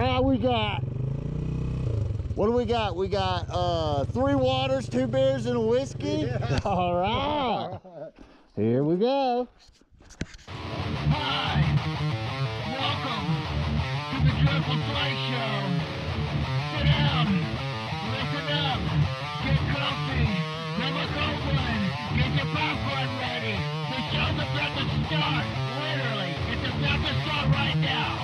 right, what do we got? We got 3 waters, 2 beers, and a whiskey. Yeah. All right. Here we go. Hi, welcome to the Dreadful Slice Show. Sit down, listen up, get comfy, grab a cold one, get your popcorn ready. The show's about to start, literally, it's about to start right now.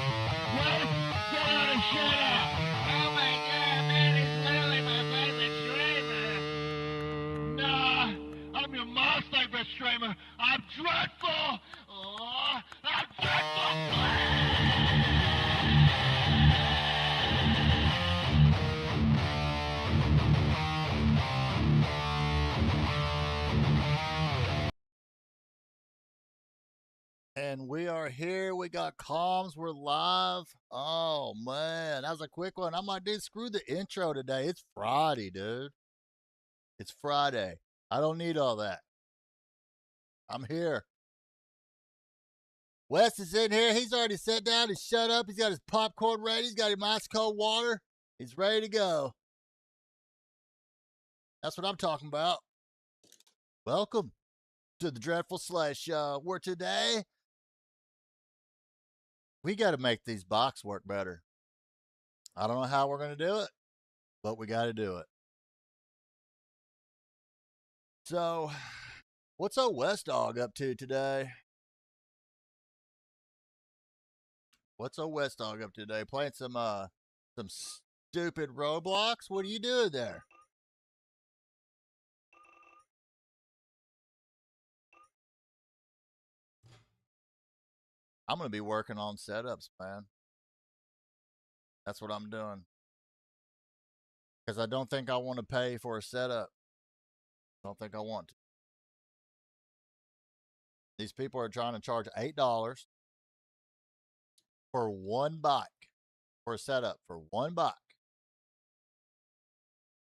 Wes, sit down and shut up. Oh my god, man, he's literally my favorite streamer. Nah, I'm your mom's favorite streamer. I'm dreadful. Oh, I'm dreadful. And we are here. We got comms. We're live. Oh, man. That was a quick one. I'm like, dude, screw the intro today. It's Friday, dude. It's Friday. I don't need all that. I'm here. Wes is in here. He's already sat down and shut up. He's got his popcorn ready. He's got his ice cold water. He's ready to go. That's what I'm talking about. Welcome to the Dreadful Slice Show, where today we got to make these box work better. I don't know how we're going to do it, but we got to do it. So, what's old West Dog up to today? What's old West Dog up to today? Playing some stupid Roblox? What are you doing there? I'm going to be working on setups, man. That's what I'm doing. Because I don't think I want to pay for a setup. I don't think I want to. These people are trying to charge $8 for one bike, for a setup for one bike.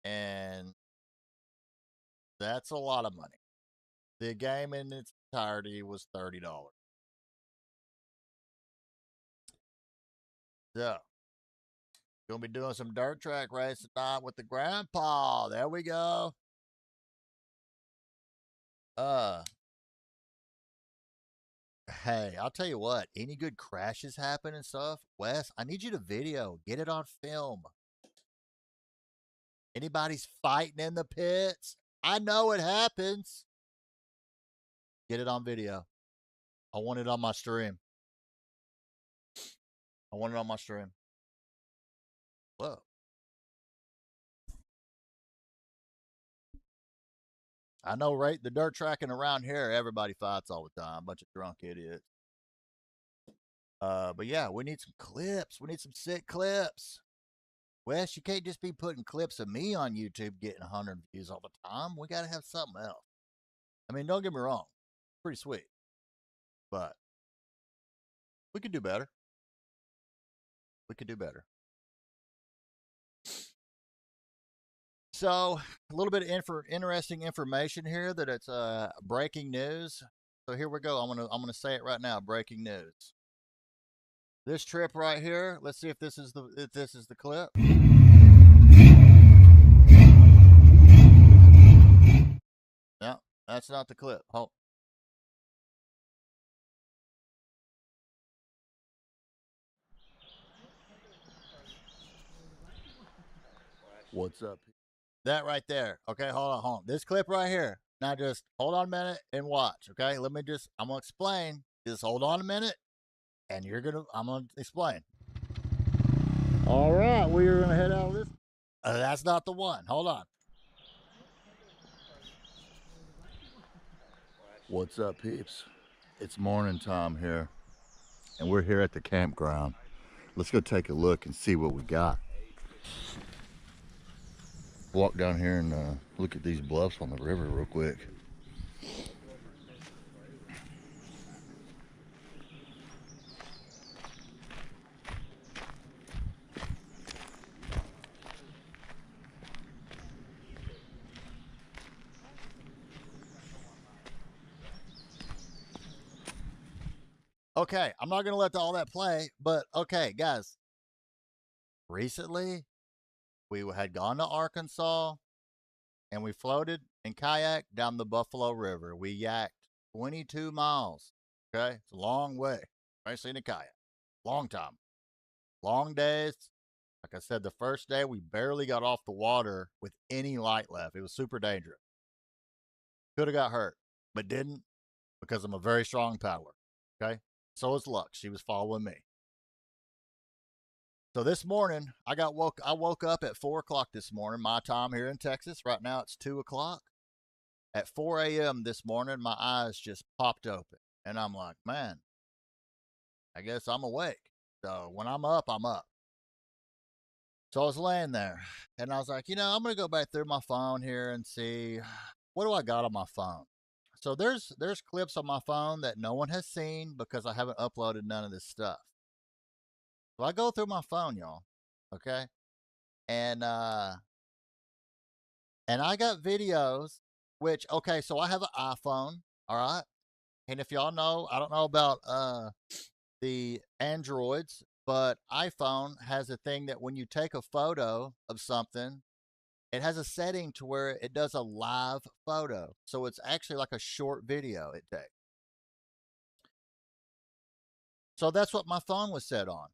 And that's a lot of money. The game in its entirety was $30. So, gonna be doing some dirt track racing tonight with the grandpa. There we go. Hey, I'll tell you what, any good crashes happen and stuff, Wes, I need you to video. Get it on film. Anybody's fighting in the pits? I know it happens. Get it on video. I want it on my stream. I want it on my stream. Whoa. I know, right? The dirt tracking around here, everybody fights all the time. Bunch of drunk idiots. But yeah, we need some clips. We need some sick clips. Wes, you can't just be putting clips of me on YouTube getting 100 views all the time. We got to have something else. I mean, don't get me wrong. Pretty sweet. But we could do better. We could do better. So, a little bit of interesting information here that it's breaking news. So here we go. I'm gonna say it right now. Breaking news. This trip right here. Let's see if this is the clip. No, that's not the clip. Hold. What's up? That right there. Okay, hold on. This clip right here. Now just hold on a minute and watch. Okay, I'm gonna explain. Just hold on a minute, and I'm gonna explain. All right, we are gonna head out of this. That's not the one. Hold on. What's up, peeps? It's morning time here, and we're here at the campground. Let's go take a look and see what we got. Walk down here and look at these bluffs on the river real quick. Okay, I'm not gonna let all that play, but okay, guys, recently we had gone to Arkansas and we floated and kayaked down the Buffalo River. We yaked 22 miles. Okay, it's a long way, especially in a kayak. Long time, long days. Like I said, the first day we barely got off the water with any light left. It was super dangerous. Could have got hurt, but didn't because I'm a very strong paddler. Okay, so is Luck. She was following me. So this morning, I woke up at 4 o'clock this morning, my time here in Texas. Right now it's 2 o'clock. At 4 a.m. this morning, my eyes just popped open, and I'm like, man, I guess I'm awake. So when I'm up, I'm up. So I was laying there, and I was like, I'm gonna go back through my phone here and see what do I got on my phone. So there's clips on my phone that no one has seen because I haven't uploaded none of this stuff. So I go through my phone, y'all. Okay. And I got videos which okay, so I have an iPhone, all right? And if y'all know, I don't know about the Androids, but iPhone has a thing that when you take a photo of something, it has a setting to where it does a live photo. So it's actually like a short video it takes. So that's what my phone was set on.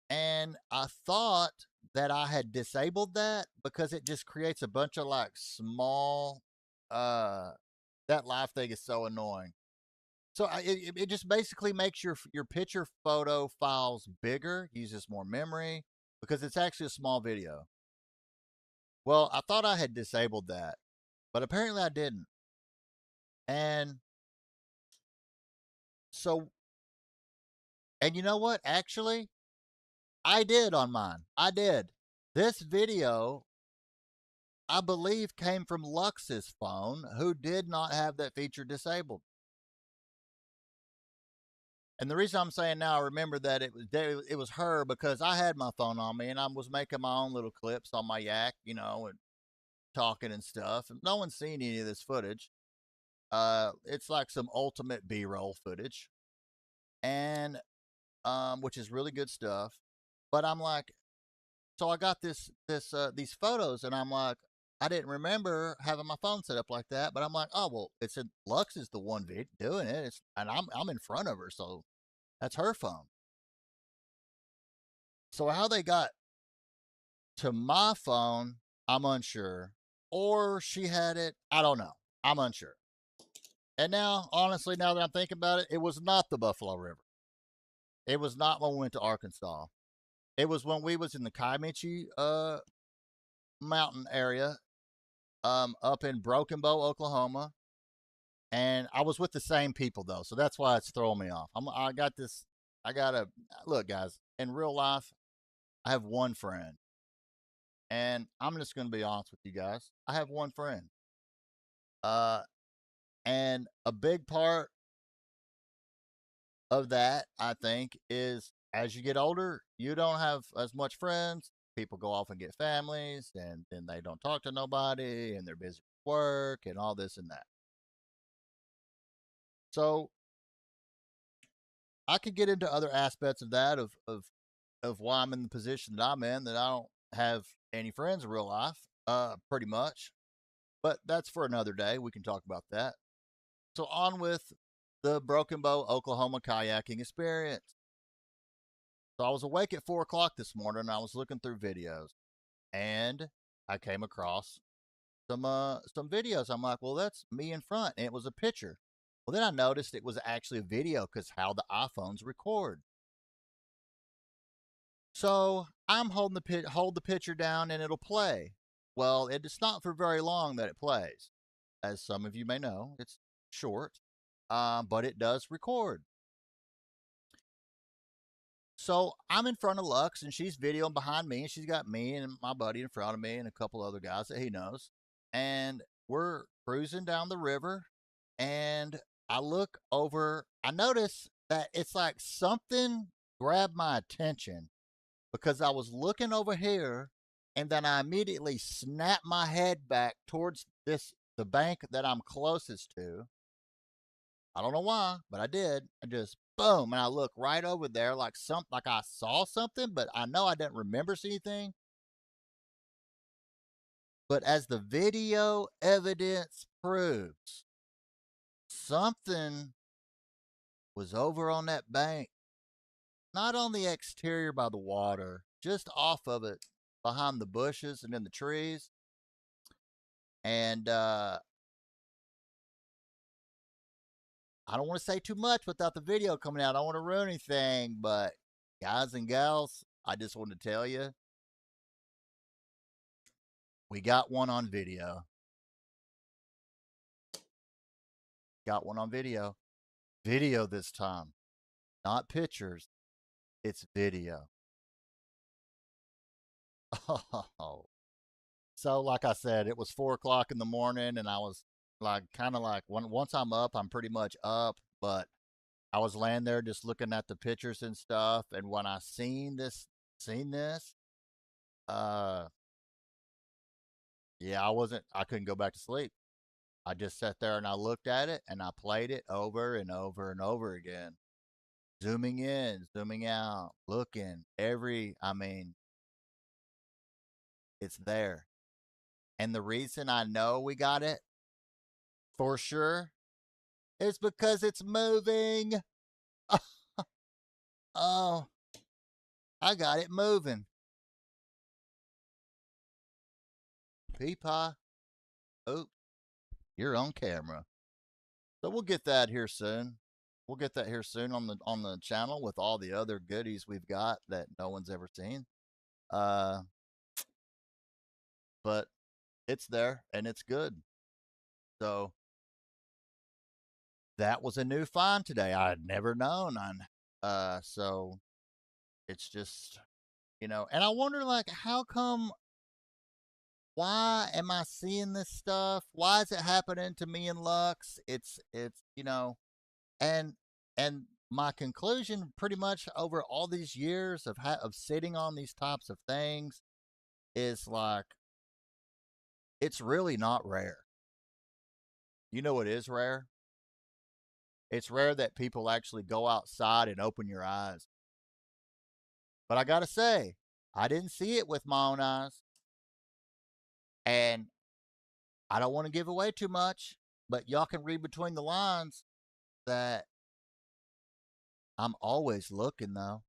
And I thought that I had disabled that because it just creates a bunch of like small uh that live thing is so annoying. So it just basically makes your picture photo files bigger, uses more memory because it's actually a small video. Well, I thought I had disabled that, but apparently I didn't. And so and you know what? Actually, I did on mine. I did. This video I believe came from Lux's phone, who did not have that feature disabled. And the reason I'm saying now, I remember that it was her because I had my phone on me and I was making my own little clips on my yak, and talking and stuff. And no one's seen any of this footage. It's like some ultimate B-roll footage, and which is really good stuff. But I'm like, so I got these photos, and I'm like, I didn't remember having my phone set up like that. But I'm like, oh well, it said Lux is the one doing it, and I'm in front of her, so that's her phone. So how they got to my phone, I'm unsure. Or she had it, I don't know. I'm unsure. And now, honestly, now that I'm thinking about it, it was not the Buffalo River. It was not when we went to Arkansas. It was when we was in the Kiamichi mountain area, up in Broken Bow, Oklahoma. And I was with the same people though, so that's why it's throwing me off. I got this. I gotta look, guys. In real life, I have one friend, and I'm just gonna be honest with you guys. I have one friend. Uh, and a big part of that, I think, is as you get older, you don't have as much friends. People go off and get families, and then they don't talk to nobody, and they're busy with work and all this and that. So I could get into other aspects of that of why I'm in the position that I'm in, that I don't have any friends in real life, pretty much. But that's for another day. We can talk about that. So on with the Broken Bow, Oklahoma kayaking experience. So I was awake at 4 o'clock this morning and I was looking through videos, and I came across some videos. I'm like, well, that's me in front, and it was a picture. Well, then I noticed it was actually a video because how the iPhones record. So I'm hold the picture down and it'll play. Well, it's not for very long that it plays, as some of you may know. It's short, but it does record. So I'm in front of Lux and she's videoing behind me, and she's got me and my buddy in front of me and a couple other guys that he knows. And we're cruising down the river, and I look over, I notice that it's like something grabbed my attention because I was looking over here, and then I immediately snapped my head back towards the bank that I'm closest to. I don't know why, but I did. I just boom, and I look right over there like I saw something, but I know I didn't remember seeing anything. But as the video evidence proves, something was over on that bank, not on the exterior by the water, just off of it behind the bushes and in the trees. And I don't want to say too much without the video coming out. I don't want to ruin anything, but guys and gals, I just want to tell you, we got one on video. Got one on video. Video this time, not pictures. It's video. Oh, so like I said, it was 4 o'clock in the morning, and I was like, kind of like, once I'm up, I'm pretty much up. But I was laying there just looking at the pictures and stuff, and when I seen this, uh, yeah, I couldn't go back to sleep. I just sat there and I looked at it and I played it over and over and over again, zooming in, zooming out, looking I mean, it's there. And the reason I know we got it for sure is because it's moving. Oh, I got it moving. Peepaw. Oh, you're on camera. So we'll get that here soon. We'll get that here soon on the channel with all the other goodies we've got that no one's ever seen. Uh, but it's there and it's good. So that was a new find today. I had never known. So it's just, and I wonder, like, how come, why am I seeing this stuff? Why is it happening to me and Lux? And and my conclusion pretty much over all these years of sitting on these types of things is like, it's really not rare. You know what is rare? It's rare that people actually go outside and open your eyes. But I gotta say, I didn't see it with my own eyes. And I don't want to give away too much, but y'all can read between the lines that I'm always looking though.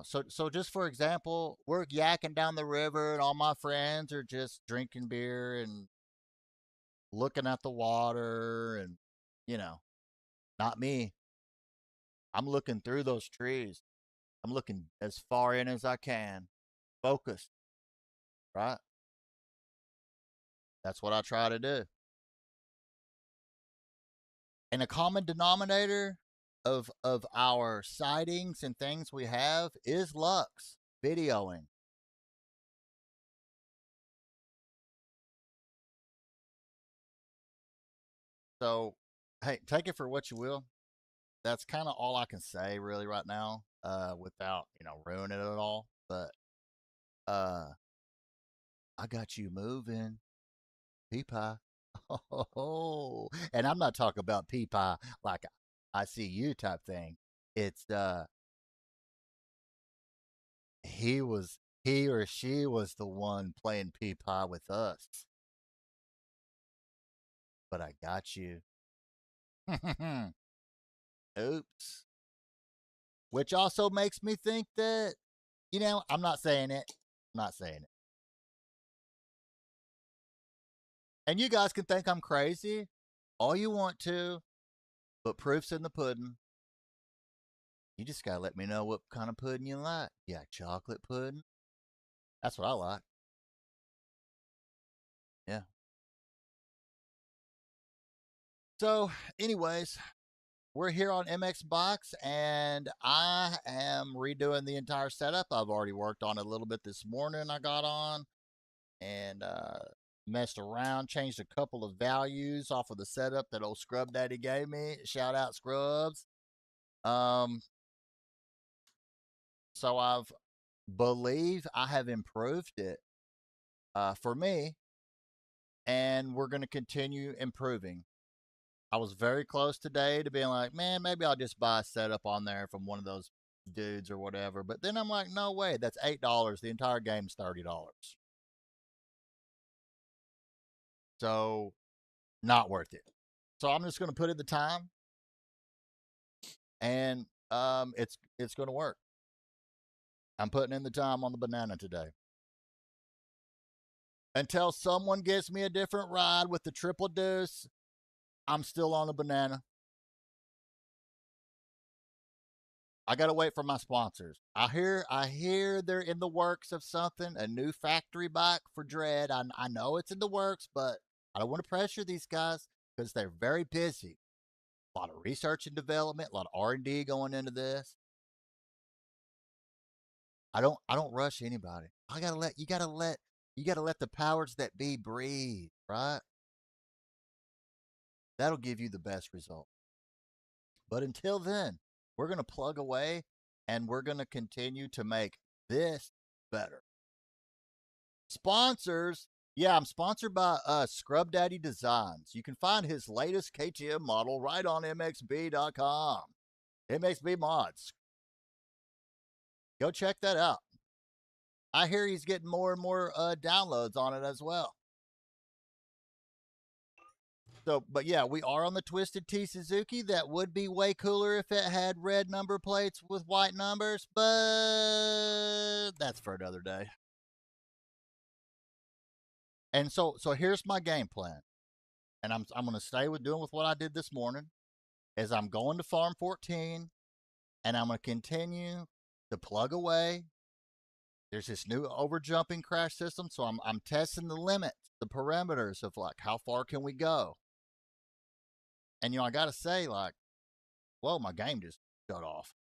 So just for example, we're yakking down the river and all my friends are just drinking beer and looking at the water and you know, not me. I'm looking through those trees. I'm looking as far in as I can, focused, right? That's what I try to do. And a common denominator of our sightings and things we have is Lux videoing. So, hey, take it for what you will. That's kind of all I can say really right now, without ruining it at all. But uh, I got you moving, Peepie. Oh, and I'm not talking about Peepie like I see you type thing. It's he or she was the one playing Peepie with us, but I got you. Oops. Which also makes me think that, I'm not saying it. I'm not saying it. And you guys can think I'm crazy all you want to, but proof's in the pudding. You just gotta let me know what kind of pudding you like. Yeah, chocolate pudding. That's what I like. Yeah. So, anyways, we're here on MX Box, and I am redoing the entire setup. I've already worked on it a little bit this morning. I got on and messed around, changed a couple of values off of the setup that old Scrub Daddy gave me. Shout out Scrubs. Um, so I've believe I have improved it for me, and we're going to continue improving. I was very close today to being like, man, maybe I'll just buy a setup on there from one of those dudes or whatever. But then I'm like, no way, that's $8. The entire game's $30. So not worth it. So I'm just going to put in the time, and it's going to work. I'm putting in the time on the banana today. Until someone gets me a different ride with the triple deuce, I'm still on the banana. I gotta wait for my sponsors. I hear they're in the works of something, a new factory bike for Dread. I know it's in the works, but I don't want to pressure these guys because they're very busy. A lot of research and development, a lot of R&D going into this. I don't rush anybody. I gotta let you gotta let the powers that be breathe, right? That'll give you the best result. But until then, we're gonna plug away and we're gonna continue to make this better. Sponsors. Yeah, I'm sponsored by Scrub Daddy Designs. You can find his latest KTM model right on MXB.com. MXB Mods. Go check that out. I hear he's getting more and more downloads on it as well. So, but yeah, we are on the Twisted T Suzuki. That would be way cooler if it had red number plates with white numbers, but that's for another day. And so here's my game plan. And I'm going to stay with doing with what I did this morning is I'm going to Farm 14 and I'm going to continue to plug away. There's this new overjumping crash system, so I'm testing the limits, the parameters of like how far can we go. And I got to say like, whoa, my game just shut off.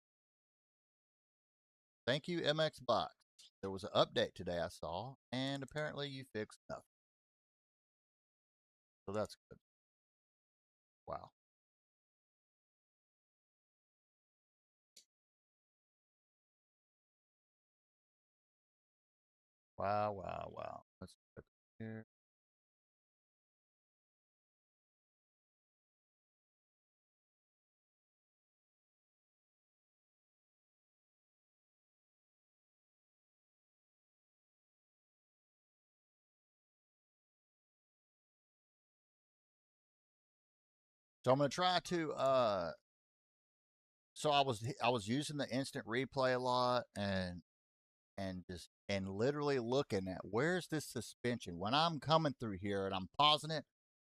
Thank you MX Box. There was an update today I saw and apparently you fixed nothing. So that's good. Wow. Wow, wow, wow. Let's put here. So I'm going to try to so I was using the instant replay a lot and literally looking at where's this suspension when I'm coming through here and I'm pausing it,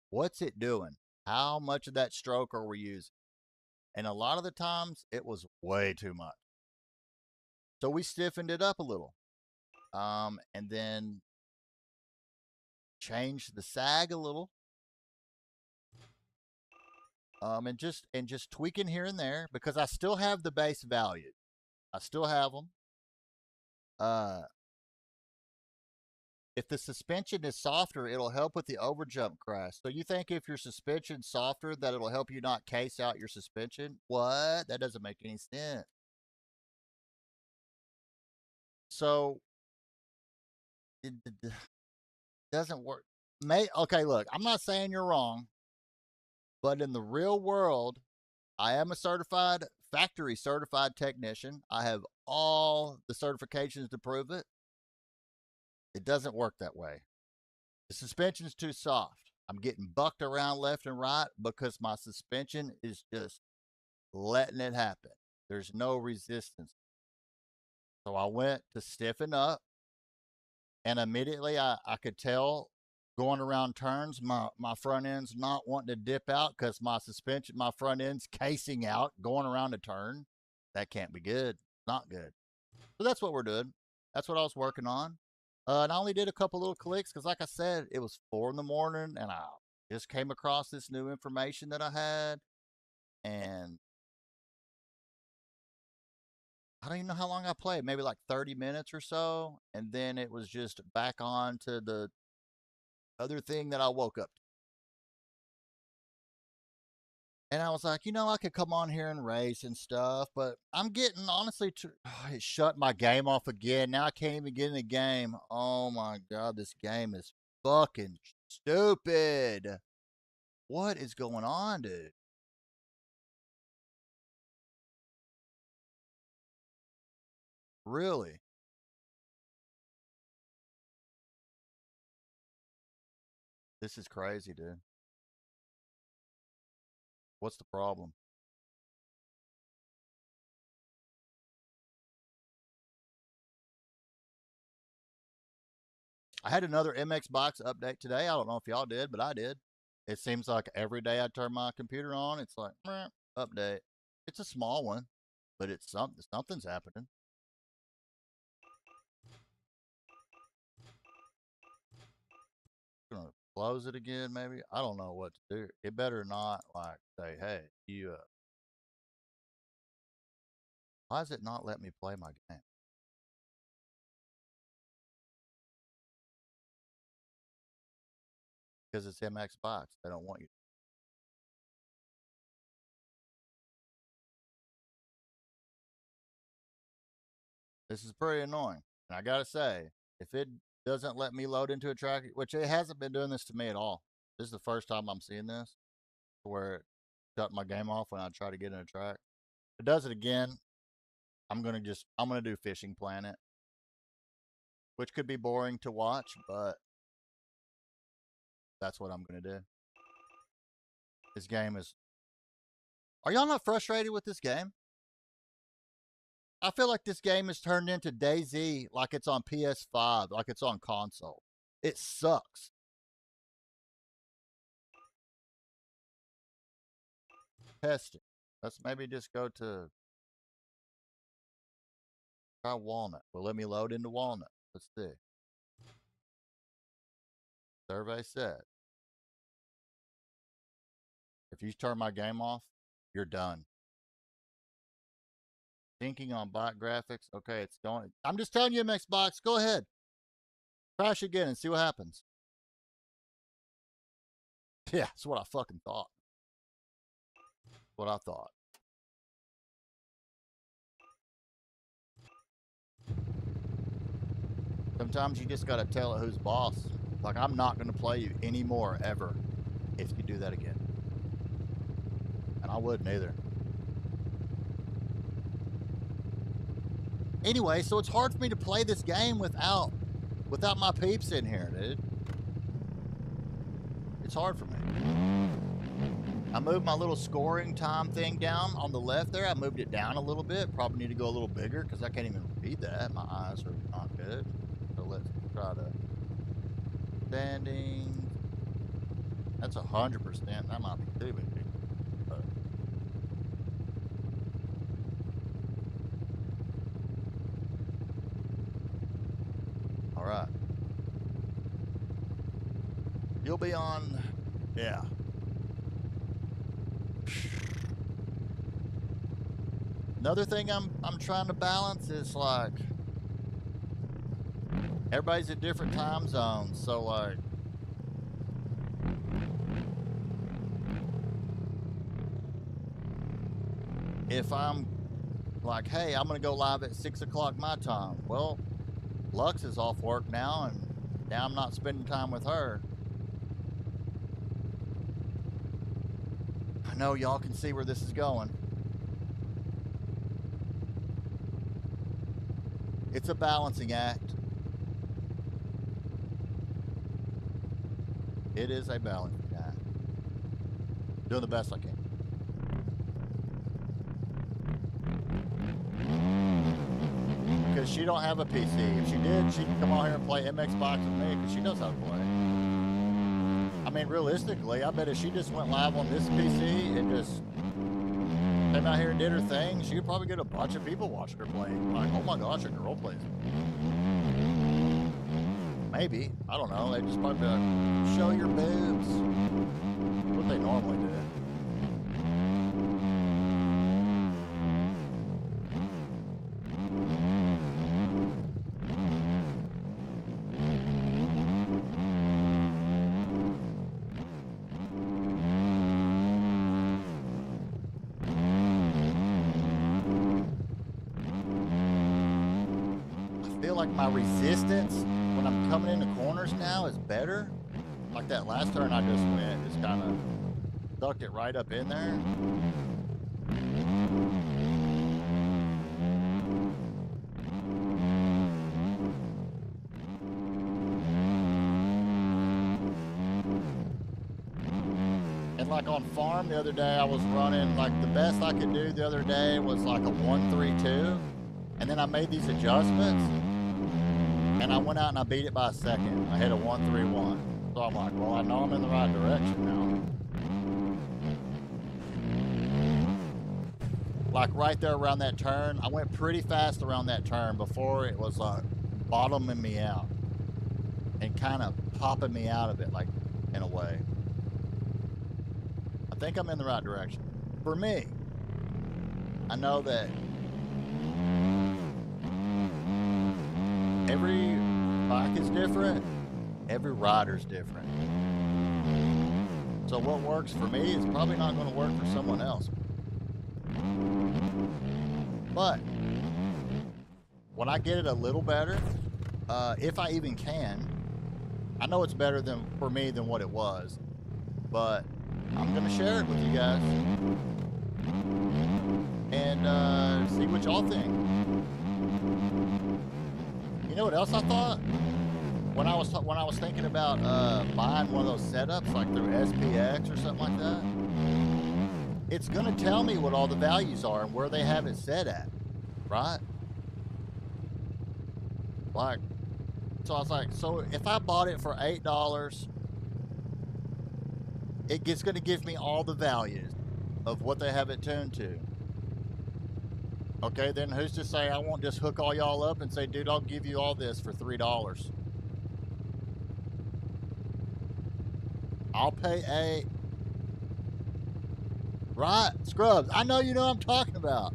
what's it doing? How much of that stroke are we using? And a lot of the times it was way too much. So we stiffened it up a little. And then changed the sag a little. And just tweaking here and there because I still have the base value. I still have them. Uh, if the suspension is softer, it'll help with the overjump crash. So you think if your suspension's softer, that it'll help you not case out your suspension? What? That doesn't make any sense. So it doesn't work. Okay, look, I'm not saying you're wrong, but in the real world, I am a certified factory certified technician. I have all the certifications to prove it. It doesn't work that way. The suspension's too soft. I'm getting bucked around left and right because my suspension is just letting it happen. There's no resistance. So I went to stiffen up, and immediately I could tell going around turns, my front end's not wanting to dip out because my front end's casing out going around a turn. That can't be good. Not good. So that's what we're doing. That's what I was working on. And I only did a couple little clicks because, like I said, it was 4 in the morning, and I just came across this new information that I had, and I don't even know how long I played. Maybe like 30 minutes or so, and then it was just back on to the other thing that I woke up to. And I was like, I could come on here and race and stuff, but I'm getting honestly, it shut my game off again. Now I can't even get in the game. Oh my God, this game is fucking stupid. What is going on, dude? Really? This is crazy, dude. What's the problem? I had another MX box update today. I don't know if y'all did, but I did. It seems like every day I turn my computer on, it's like update. It's a small one, but it's something's happening. Gonna close it again, maybe. I don't know what to do. It better not like say, hey, you. Why does it not let me play my game? Because it's MX box. They don't want you. This is pretty annoying. And I gotta say, if it doesn't let me load into a track, which it hasn't been doing this to me at all. This is the first time I'm seeing this, where it shut my game off when I try to get in a track. If it does it again, I'm gonna do Fishing Planet, which could be boring to watch, but that's what I'm gonna do. This game is. Are y'all not frustrated with this game? I feel like this game has turned into DayZ like it's on PS5, like it's on console. It sucks. Testing. Let's maybe just go to try Walnut. Well, let me load into Walnut. Let's see. Survey said if you turn my game off, you're done. Thinking on bot graphics. Okay, it's going. I'm just telling you, Xbox. Go ahead. Crash again and see what happens. Yeah, that's what I fucking thought. What I thought. Sometimes you just gotta tell it who's boss. Like, I'm not gonna play you anymore ever if you do that again. And I wouldn't either. Anyway, so it's hard for me to play this game without my peeps in here, dude. It's hard for me. I moved my little scoring time thing down on the left there. I moved it down a little bit. Probably need to go a little bigger because I can't even read that. My eyes are not good. So let's try to standings. That's 100%. That might be too big. But all right. You'll be on. Yeah. Another thing I'm trying to balance is like everybody's at different time zones, so like if I'm like, hey, I'm gonna go live at 6 o'clock my time. Well, Lux is off work now, and now I'm not spending time with her. I know y'all can see where this is going. It's a balancing act. It is a balancing act. Doing the best I can. Because she don't have a PC. If she did, she'd come on here and play MX Box with me because she knows how to play. I mean, realistically, I bet if she just went live on this PC and just came out here and did her thing, she could probably get a bunch of people watching her play. Like, oh my gosh, a girl plays. Maybe. I don't know. They just probably be like, show your boobs. What they normally do. Like my resistance when I'm coming into corners now is better. Like that last turn I just went is kind of sucked it right up in there. And like on farm the other day, I was running, like the best I could do the other day was like a 132. And then I made these adjustments and I went out and I beat it by a second. I hit a 131. So I'm like, well, I know I'm in the right direction now. Like right there around that turn, I went pretty fast around that turn before it was like bottoming me out and kind of popping me out of it, like in a way. I think I'm in the right direction. For me, I know that every bike is different, every rider's different. So what works for me is probably not going to work for someone else. But when I get it a little better, if I even can, I know it's better than for me than what it was, but I'm gonna share it with you guys and see what y'all think. You know what else I thought? When I was thinking about buying one of those setups like through SPX or something like that, it's gonna tell me what all the values are and where they have it set at, right? Like, so I was like, so if I bought it for $8, it's gonna give me all the values of what they have it tuned to. Okay, then who's to say I won't just hook all y'all up and say, dude, I'll give you all this for $3. I'll pay $8. Right, Scrubs, I know you know what I'm talking about.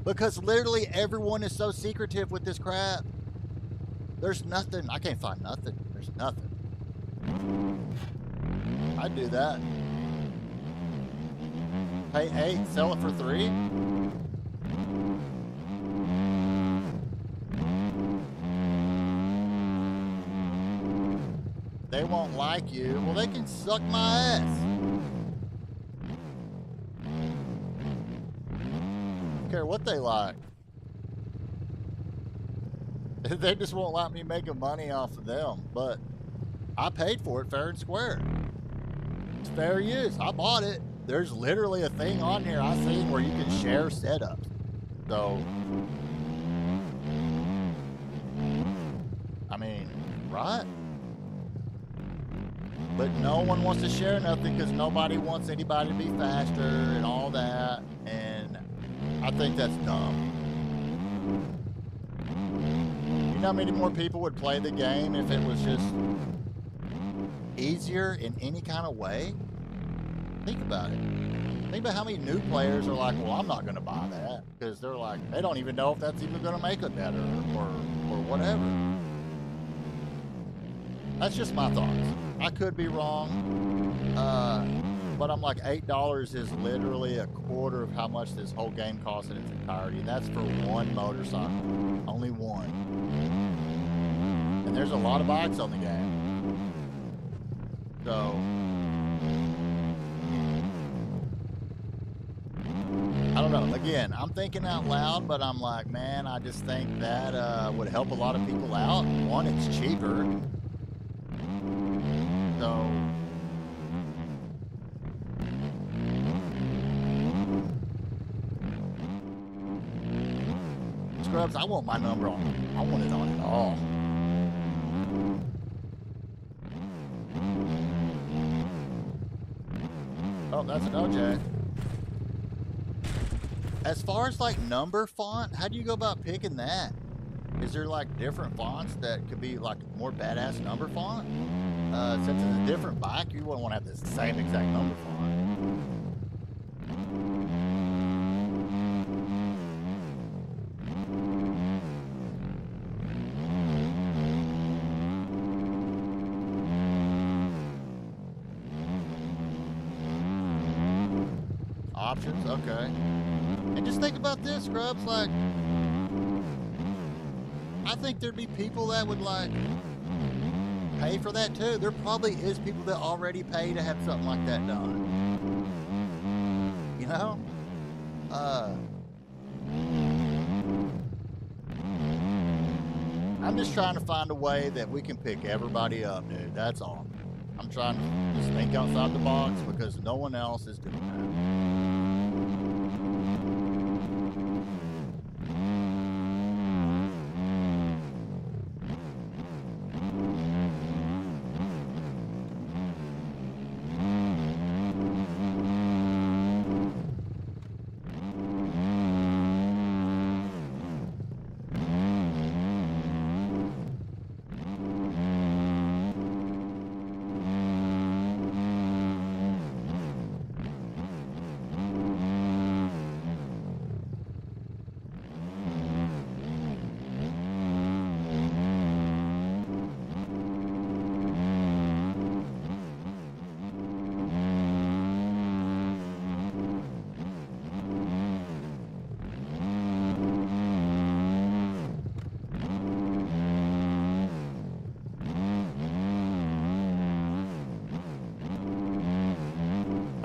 Because literally everyone is so secretive with this crap. There's nothing, I can't find nothing. There's nothing. I'd do that. Pay $8, sell it for $3. They won't like you. Well, they can suck my ass. Don't care what they like. They just won't let me make money off of them. But I paid for it fair and square. It's fair use. I bought it. There's literally a thing on here I seen where you can share setups. So, I mean, right? But no one wants to share nothing because nobody wants anybody to be faster and all that. And I think that's dumb. You know how many more people would play the game if it was just easier in any kind of way? Think about it. Think about how many new players are like, well, I'm not going to buy that. Because they're like, they don't even know if that's even going to make it better or whatever. That's just my thoughts. I could be wrong, but I'm like, $8 is literally a quarter of how much this whole game costs in its entirety. And that's for one motorcycle, only one. And there's a lot of bikes on the game. So, I don't know. Again, I'm thinking out loud, but I'm like, man, I just think that would help a lot of people out. One, it's cheaper. So, Scrubs, I want my number on it. I want it on it all. Oh, that's an OJ. As far as like number font, how do you go about picking that? Is there like different fonts that could be like more badass number font? Since it's a different bike, you wouldn't want to have the same exact number font. Options, okay. And just think about this, Scrubs, like, I think there'd be people that would like pay for that too. There probably is people that already pay to have something like that done. You know? I'm just trying to find a way that we can pick everybody up, dude. That's all. I'm trying to just think outside the box because no one else is doing that.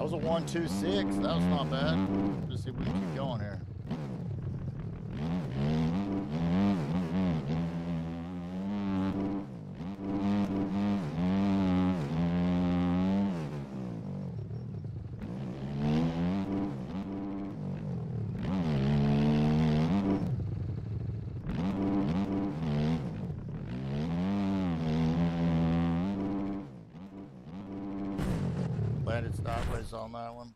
That was a 126. That was not bad. Let's see if we can keep going here. Landed sideways on that one.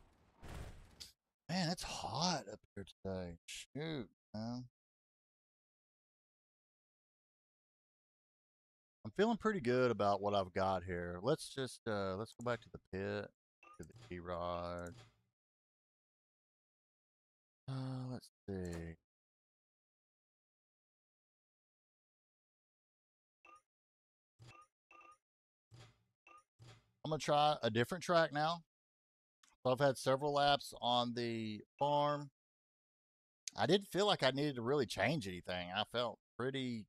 Man, it's hot up here today. Shoot, man. I'm feeling pretty good about what I've got here. Let's just let's go back to the pit, to the T-Rod. Let's see. I'm gonna try a different track now. So I've had several laps on the farm. I didn't feel like I needed to really change anything. I felt pretty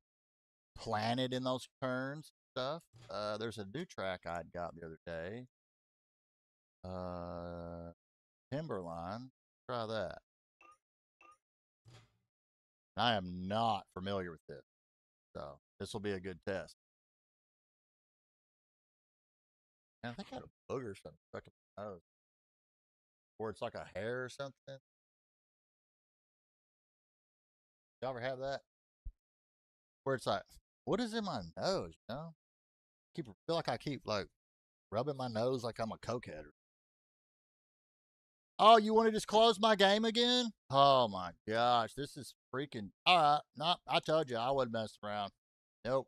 planted in those turns and stuff. There's a new track I'd got the other day. Timberline. Try that. I am not familiar with this, so this will be a good test. And I think I had a booger or something stuck in my nose, or it's like a hair or something. Y'all ever have that? Where it's like, what is in my nose? You know, feel like I keep like rubbing my nose like I'm a cokehead. Oh, you want to just close my game again? Oh my gosh, this is freaking. All right, no, I told you I wasn't messing around. Nope,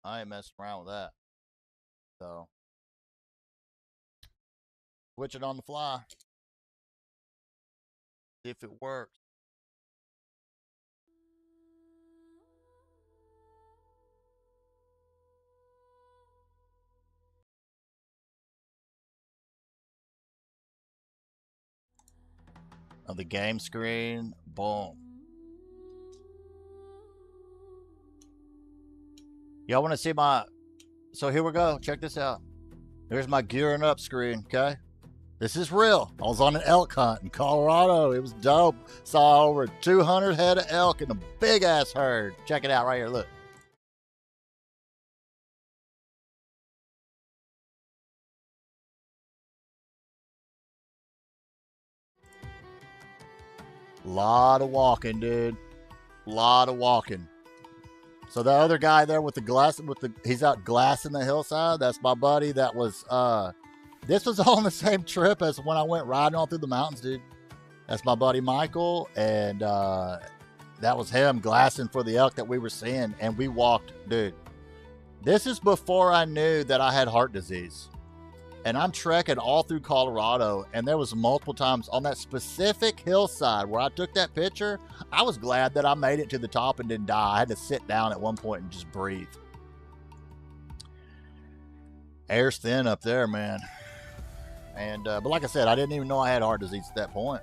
I ain't messing around with that. So, switch it on the fly. See if it works. On the game screen, boom. Y'all want to see my? So here we go. Check this out. Here's my gearing up screen. Okay, this is real. I was on an elk hunt in Colorado. It was dope. Saw over 200 head of elk in a big ass herd. Check it out right here. Look. Lot of walking, dude. Lot of walking. So the other guy there with the glass, he's out glassing the hillside. That's my buddy. That was this was all on the same trip as when I went riding all through the mountains, dude. That's my buddy Michael, and that was him glassing for the elk that we were seeing, and we walked, dude. This is before I knew that I had heart disease. And I'm trekking all through Colorado, and there was multiple times on that specific hillside where I took that picture. I was glad that I made it to the top and didn't die. I had to sit down at one point and just breathe. Air's thin up there, man. And but like I said, I didn't even know I had heart disease at that point.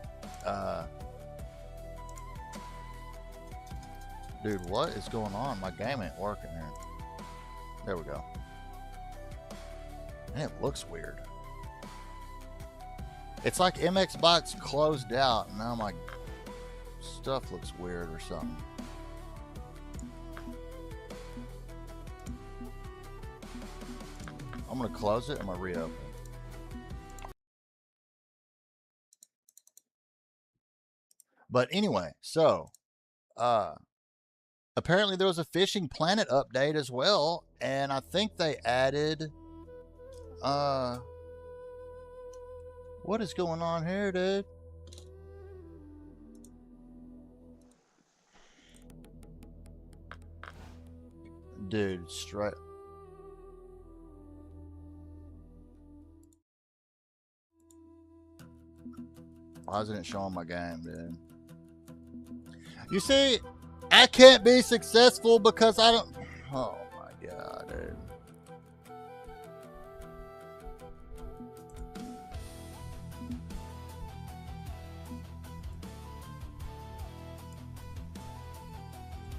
Dude, what is going on? My game ain't working here. There we go. And it looks weird. It's like MX Bots closed out, and now my stuff looks weird or something. I'm gonna close it. I'm gonna reopen. But anyway, so apparently there was a Fishing Planet update as well, and I think they added what is going on here, dude? Dude, straight. Why isn't it showing my game, dude? You see, I can't be successful because I don't. Oh my god, dude.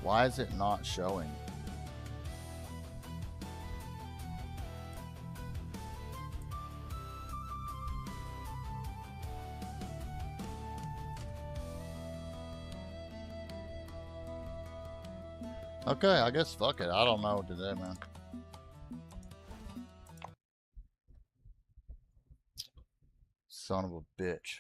Why is it not showing? Okay, I guess fuck it. I don't know what to do, man. Son of a bitch.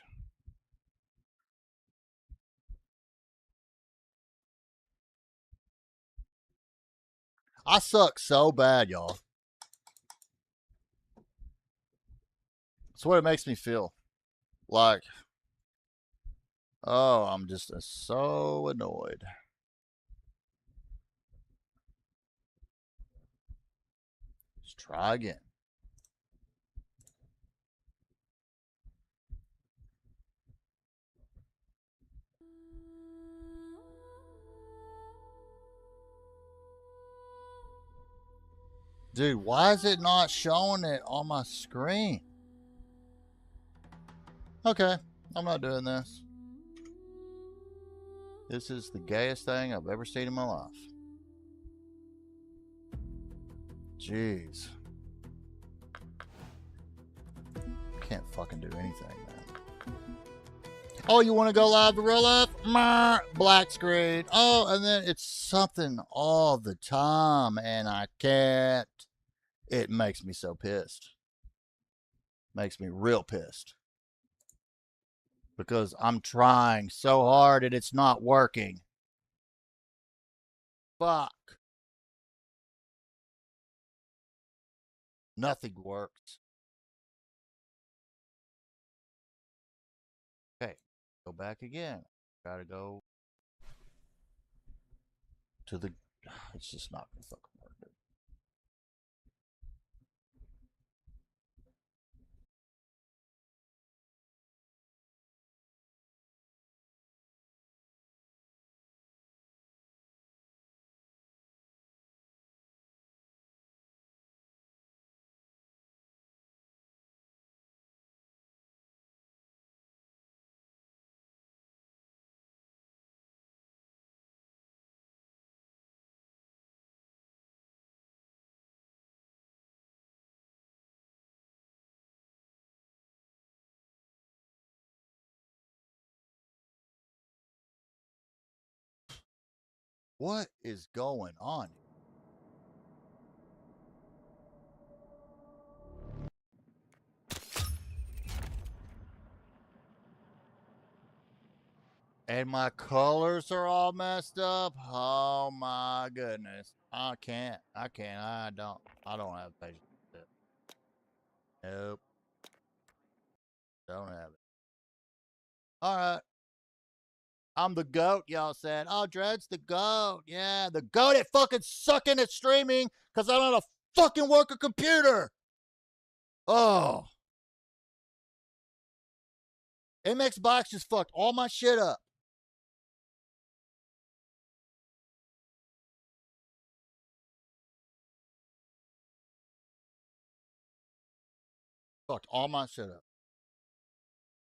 I suck so bad, y'all. That's what it makes me feel. Like, oh, I'm just so annoyed. Let's try again. Dude, why is it not showing it on my screen? Okay, I'm not doing this. This is the gayest thing I've ever seen in my life. Jeez. Can't fucking do anything, man. Oh, you want to go live to real life? Black screen. Oh, and then it's something all the time, and I can't. It makes me so pissed. Makes me real pissed. Because I'm trying so hard and it's not working. Fuck. Nothing works. Okay, go back again. Gotta go to the. It's just not gonna fucking work. Dude. What is going on? And my colors are all messed up. Oh my goodness. I can't. I can't. I don't have patience with it. Nope. Don't have it. Alright. I'm the goat, y'all said. Oh, Dread's the goat. Yeah, the goat at fucking sucking at streaming because I don't know how to fucking work a computer. Oh. MX Box just fucked all my shit up. Fucked all my shit up.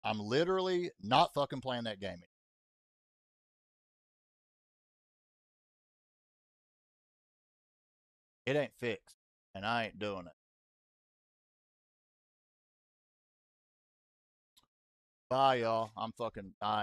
I'm literally not fucking playing that game. It ain't fixed. and I ain't doing it. Bye, y'all. I'm fucking dying.